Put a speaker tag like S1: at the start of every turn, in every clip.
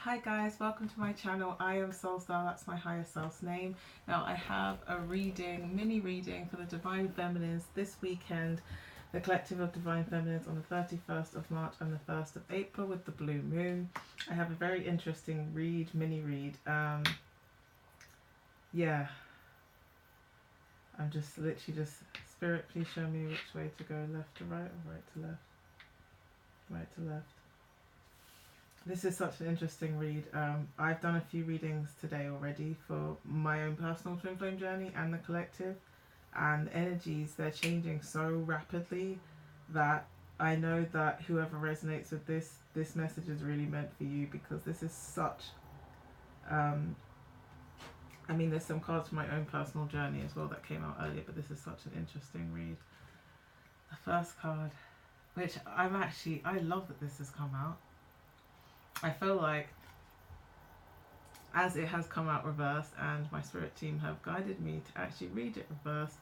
S1: Hi guys, welcome to my channel. I am SoulStar, that's my higher self's name. Now I have a mini reading for the Divine Feminines this weekend, the Collective of Divine Feminines on the 31st of March and the 1st of April with the blue moon. I have a very interesting mini read. Yeah, I'm just literally Spirit, please show me which way to go, left to right or right to left? Right to left. This is such an interesting read. I've done a few readings today already for my own personal twin flame journey and the collective, and the energies, they're changing so rapidly that I know that whoever resonates with this message is really meant for you, because this is such I mean, there's some cards from my own personal journey as well that came out earlier, but this is such an interesting read. The first card, which I love that this has come out. I feel like as it has come out reversed and my spirit team have guided me to actually read it reversed,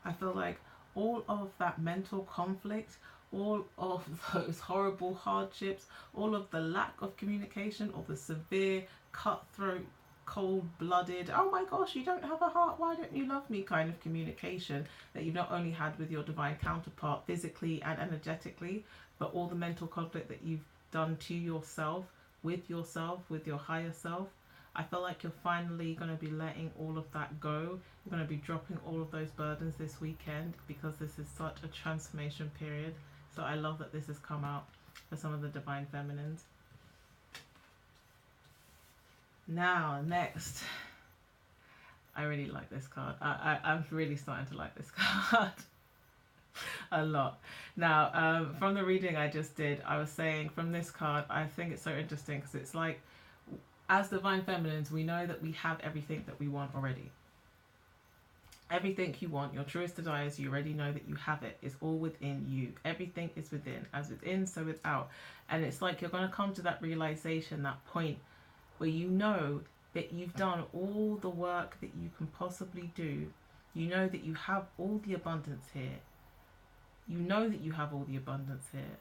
S1: I feel like all of that mental conflict, all of those horrible hardships, all of the lack of communication, or the severe cutthroat, cold-blooded, oh my gosh, you don't have a heart, why don't you love me kind of communication that you've not only had with your divine counterpart physically and energetically, but all the mental conflict that you've done to yourself, with your higher self. I feel like you're finally going to be letting all of that go. You're going to be dropping all of those burdens this weekend, because this is such a transformation period. So I love that this has come out for some of the Divine Feminines. Now, next. I really like this card. I'm really starting to like this card. A lot. Now, from the reading I just did, I was saying from this card, I think it's so interesting because it's like, as Divine Feminines, we know that we have everything that we want already. Everything you want, your truest desires, you already know that you have it. It's all within you. Everything is within. As within, so without. And it's like you're going to come to that realization, that point where you know that you've done all the work that you can possibly do. You know that you have all the abundance here. You know that you have all the abundance here.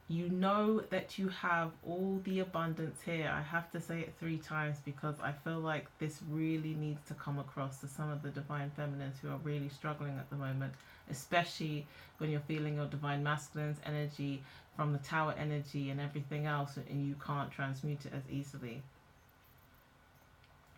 S1: You know that you have all the abundance here. I have to say it 3 times because I feel like this really needs to come across to some of the Divine Feminines who are really struggling at the moment, especially when you're feeling your Divine Masculine's energy from the Tower energy and everything else, and you can't transmute it as easily.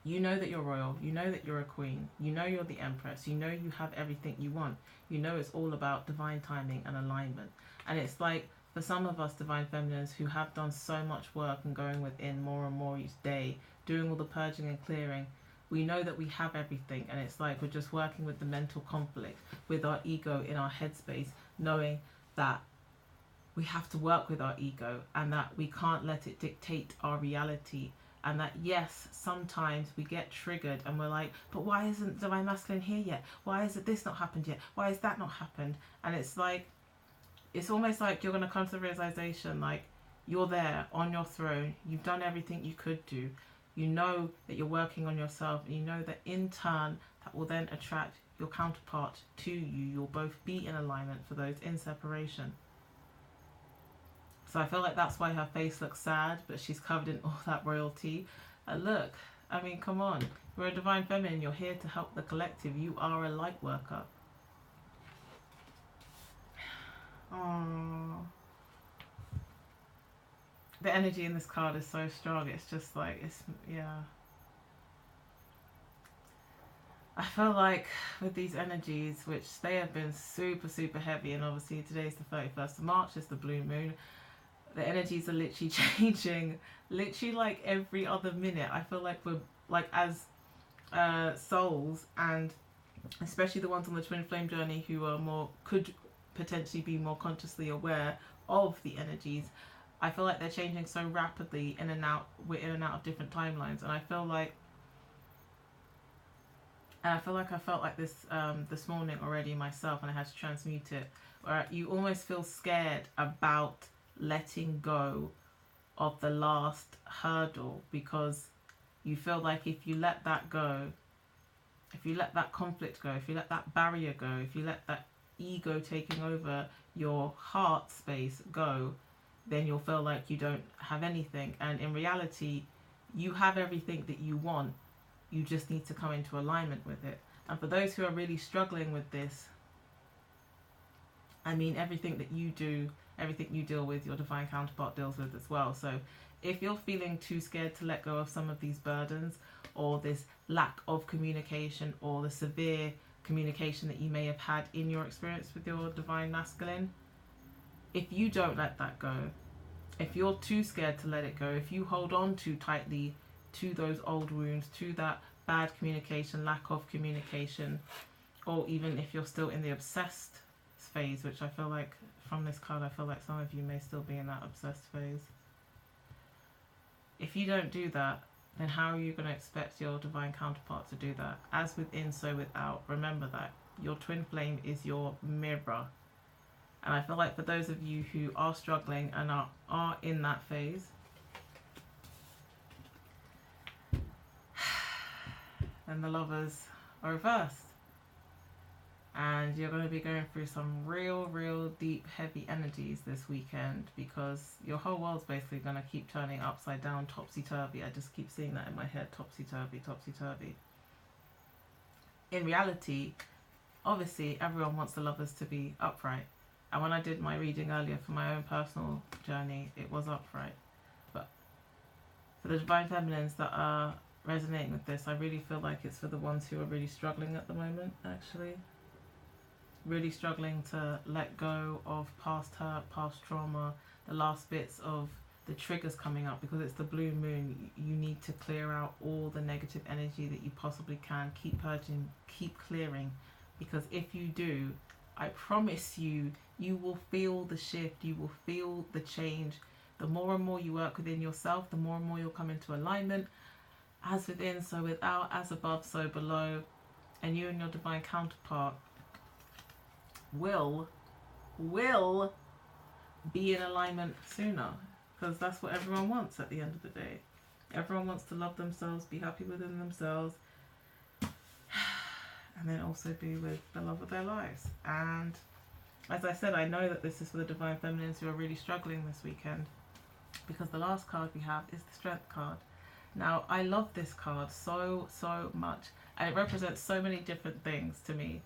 S1: You know that you're royal. You know that you're a queen. You know you're the empress. You know you have everything you want. You know it's all about divine timing and alignment. And it's like, for some of us Divine Feminines who have done so much work and going within more and more each day, doing all the purging and clearing, we know that we have everything. And it's like we're just working with the mental conflict, with our ego in our headspace, knowing that we have to work with our ego and that we can't let it dictate our reality. And that, yes, sometimes we get triggered and we're like, but why isn't Divine Masculine here yet? Why is this not happened yet? Why is that not happened? And it's like, it's almost like you're going to come to the realization, like, you're there on your throne. You've done everything you could do. You know that you're working on yourself. And you know that in turn, that will then attract your counterpart to you. You'll both be in alignment for those in separation. So I feel like that's why her face looks sad, but she's covered in all that royalty. Look, I mean, come on. You're a Divine Feminine. You're here to help the collective. You are a light worker. Oh, the energy in this card is so strong. It's just like, yeah. I feel like with these energies, which they have been super, super heavy, and obviously today's the 31st of March, it's the blue moon. The energies are literally changing, literally like every other minute. I feel like we're, like, as souls, and especially the ones on the twin flame journey who are more, could potentially be more consciously aware of the energies, I feel like they're changing so rapidly in and out. We're in and out of different timelines, and I feel like I felt like this this morning already myself, and I had to transmute it, where you almost feel scared about letting go of the last hurdle, because you feel like if you let that go, if you let that conflict go, if you let that barrier go, if you let that ego taking over your heart space go, then you'll feel like you don't have anything. And in reality, you have everything that you want. You just need to come into alignment with it. And for those who are really struggling with this, I mean, everything that you do, everything you deal with, your divine counterpart deals with as well. So if you're feeling too scared to let go of some of these burdens, or this lack of communication, or the severe communication that you may have had in your experience with your divine masculine, if you don't let that go, if you're too scared to let it go, if you hold on too tightly to those old wounds, to that bad communication, lack of communication, or even if you're still in the obsessed phase, which I feel like from this card, I feel like some of you may still be in that obsessed phase. If you don't do that, then how are you going to expect your divine counterpart to do that? As within, so without. Remember that. Your twin flame is your mirror. And I feel like for those of you who are struggling and are in that phase, then the Lovers are reversed. And you're going to be going through some real deep, heavy energies this weekend, because your whole world's basically going to keep turning upside down, topsy-turvy. I just keep seeing that in my head, topsy-turvy, topsy-turvy. In reality, obviously, everyone wants the Lovers to be upright. And when I did my reading earlier for my own personal journey, it was upright. But for the Divine Feminines that are resonating with this, I really feel like it's for the ones who are really struggling at the moment, actually. Really struggling to let go of past hurt, past trauma, the last bits of the triggers coming up, because it's the blue moon. You need to clear out all the negative energy that you possibly can. Keep purging, keep clearing, because if you do, I promise you, you will feel the shift, you will feel the change. The more and more you work within yourself, the more and more you'll come into alignment. As within, so without, as above, so below. And you and your divine counterpart will be in alignment sooner, because that's what everyone wants at the end of the day. Everyone wants to love themselves, be happy within themselves, and then also be with the love of their lives. And as I said, I know that this is for the Divine Feminines who are really struggling this weekend, because the last card we have is the Strength card. Now, I love this card so much, and it represents so many different things to me.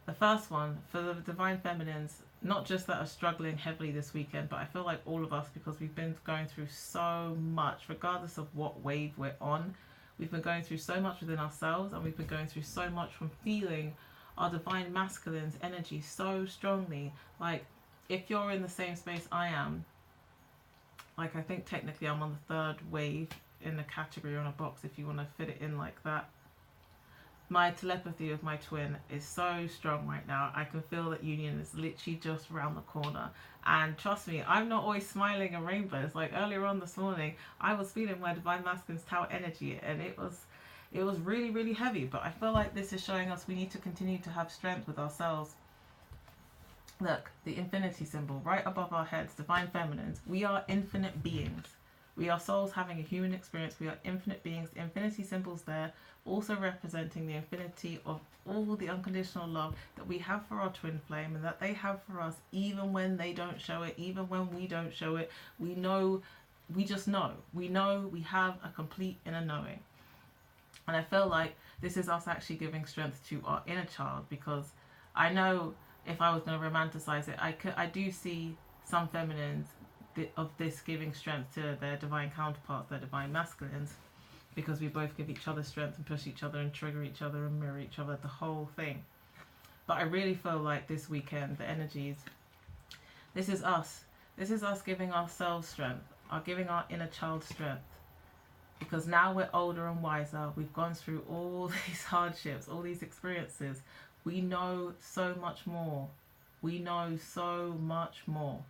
S1: The first one, for the Divine Feminines, not just that are struggling heavily this weekend, but I feel like all of us, because we've been going through so much, regardless of what wave we're on, we've been going through so much within ourselves, and we've been going through so much from feeling our Divine Masculine's energy so strongly. Like, if you're in the same space I am, like, I think technically I'm on the third wave in a category or in a box, if you want to fit it in like that. My telepathy with my twin is so strong right now. I can feel that union is literally just around the corner. And trust me, I'm not always smiling and rainbows. Like earlier on this morning, I was feeling my Divine Masculine's Tower energy, and it was really heavy. But I feel like this is showing us we need to continue to have strength with ourselves. Look, the infinity symbol right above our heads, Divine Feminines. We are infinite beings. We are souls having a human experience. We are infinite beings. The infinity symbol's there, also representing the infinity of all the unconditional love that we have for our twin flame, and that they have for us, even when they don't show it, even when we don't show it. We know, we just know. We know, we have a complete inner knowing. And I feel like this is us actually giving strength to our inner child, because I know if I was going to romanticize it, I do see some feminines of this giving strength to their divine counterparts, their divine masculines, because we both give each other strength and push each other and trigger each other and mirror each other, the whole thing. But I really feel like this weekend, the energies, this is us giving ourselves strength, giving our inner child strength, because now we're older and wiser. We've gone through all these hardships, all these experiences. We know so much more. We know so much more.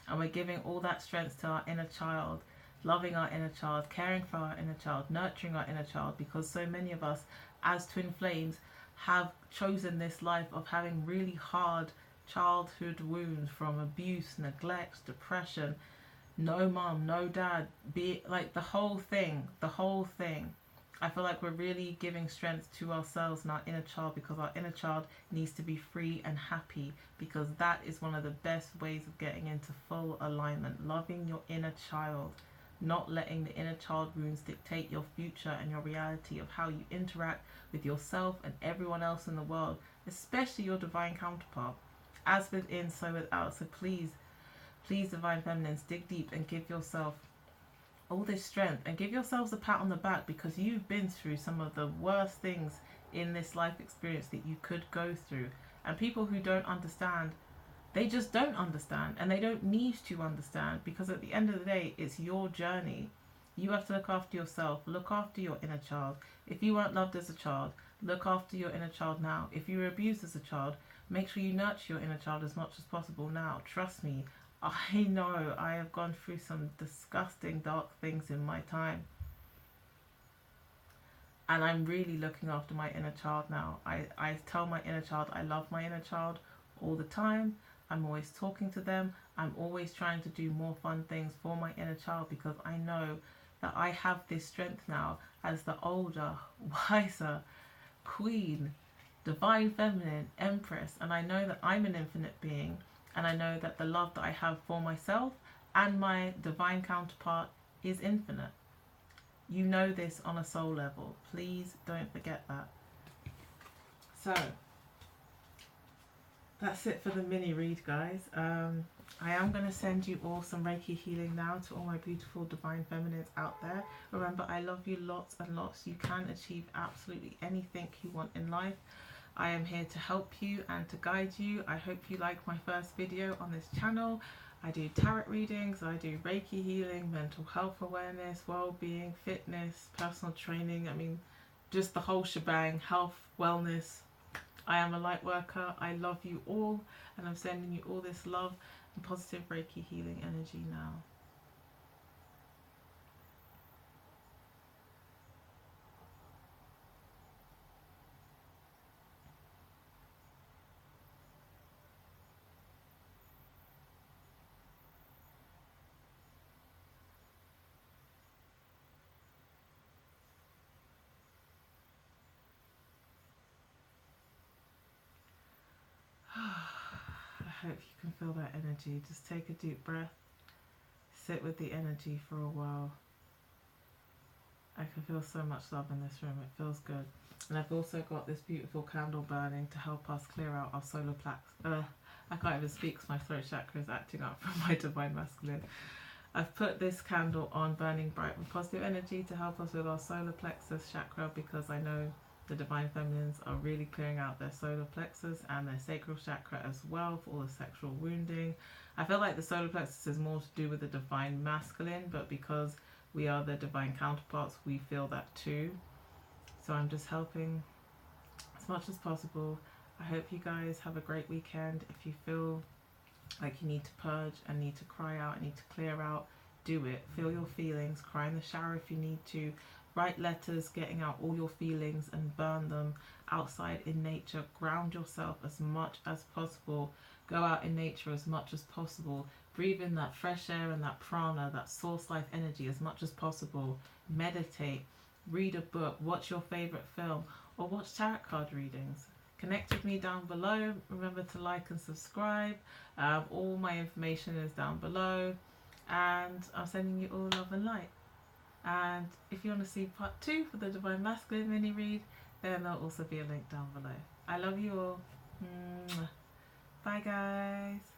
S1: And we're giving all that strength to our inner child, loving our inner child, caring for our inner child, nurturing our inner child, because so many of us as twin flames have chosen this life of having really hard childhood wounds from abuse, neglect, depression, no mom, no dad, be like the whole thing. I feel like we're really giving strength to ourselves and our inner child, because our inner child needs to be free and happy, because that is one of the best ways of getting into full alignment. Loving your inner child, not letting the inner child wounds dictate your future and your reality of how you interact with yourself and everyone else in the world, especially your divine counterpart. As within, so without. So please, please, divine feminines, dig deep and give yourself all this strength, and give yourselves a pat on the back, because you've been through some of the worst things in this life experience that you could go through. And people who don't understand, they just don't understand, and they don't need to understand, because at the end of the day, it's your journey. You have to look after yourself, look after your inner child. If you weren't loved as a child, look after your inner child now. If you were abused as a child, make sure you nurture your inner child as much as possible now. Trust me, I know I have gone through some disgusting dark things in my time, and I'm really looking after my inner child now. I tell my inner child I love my inner child all the time. I'm always talking to them. I'm always trying to do more fun things for my inner child, because I know that I have this strength now as the older, wiser queen, divine feminine, empress, and I know that I'm an infinite being. And I know that the love that I have for myself and my divine counterpart is infinite. You know this on a soul level. Please don't forget that. So, that's it for the mini read, guys. I am going to send you all some Reiki healing now to all my beautiful divine feminines out there. Remember, I love you lots and lots. You can achieve absolutely anything you want in life. I am here to help you and to guide you. I hope you like my first video on this channel. I do tarot readings, I do Reiki healing, mental health awareness, well-being, fitness, personal training. I mean, just the whole shebang, health, wellness. I am a light worker. I love you all, and I'm sending you all this love and positive Reiki healing energy now. I hope you can feel that energy. Just take a deep breath. Sit with the energy for a while. I can feel so much love in this room. It feels good. And I've also got this beautiful candle burning to help us clear out our solar plexus. I can't even speak because my throat chakra is acting up from my divine masculine. I've put this candle on burning bright with positive energy to help us with our solar plexus chakra, because I know the divine feminines are really clearing out their solar plexus and their sacral chakra as well for all the sexual wounding. I feel like the solar plexus is more to do with the divine masculine, but because we are the divine counterparts, we feel that too. So I'm just helping as much as possible. I hope you guys have a great weekend. If you feel like you need to purge and need to cry out and need to clear out, do it. Feel your feelings. Cry in the shower if you need to. Write letters getting out all your feelings and burn them outside in nature. Ground yourself as much as possible. Go out in nature as much as possible. Breathe in that fresh air and that prana, that source life energy as much as possible. Meditate. Read a book. Watch your favorite film, or watch tarot card readings. Connect with me down below. Remember to like and subscribe. All my information is down below, and I'm sending you all love and light. And if you want to see part 2 for the Divine Masculine mini read, then there'll also be a link down below. I love you all. Bye guys.